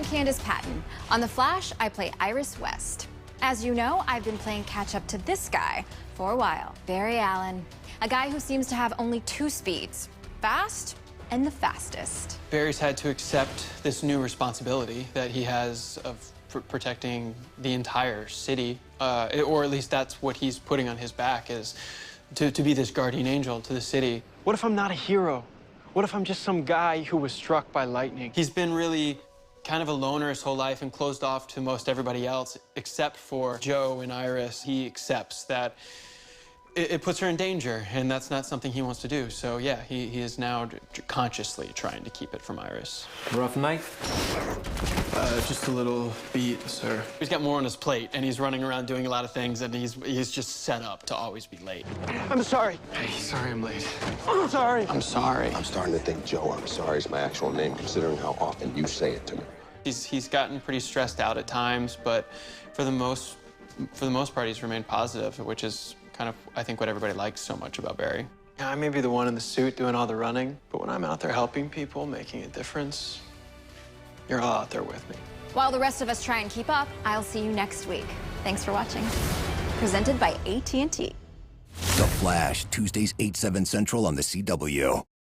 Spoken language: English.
I'm Candace Patton. On The Flash, I play Iris West. As you know, I've been playing catch-up to this guy for a while, Barry Allen. A guy who seems to have only two speeds, fast and the fastest. Barry's had to accept this new responsibility that he has of protecting the entire city, or at least that's what he's putting on his back, is to be this guardian angel to the city. What if I'm not a hero? What if I'm just some guy who was struck by lightning? He's been really kind of a loner his whole life and closed off to most everybody else, except for Joe and Iris. He accepts that it puts her in danger, and that's not something he wants to do. So yeah, he is now consciously trying to keep it from Iris. Rough night? Just a little beat, sir. He's got more on his plate, and he's running around doing a lot of things, and he's just set up to always be late. I'm sorry. Hey, sorry I'm late. I'm sorry. I'm sorry. I'm starting to think Joe, I'm sorry, is my actual name, considering how often you say it to me. He's gotten pretty stressed out at times, but for the most part, he's remained positive, which is kind of, I think, what everybody likes so much about Barry. Yeah, I may be the one in the suit doing all the running, but when I'm out there helping people, making a difference, you're all out there with me. While the rest of us try and keep up, I'll see you next week. Thanks for watching. Presented by AT&T. The Flash, Tuesdays 8, 7 Central on the CW.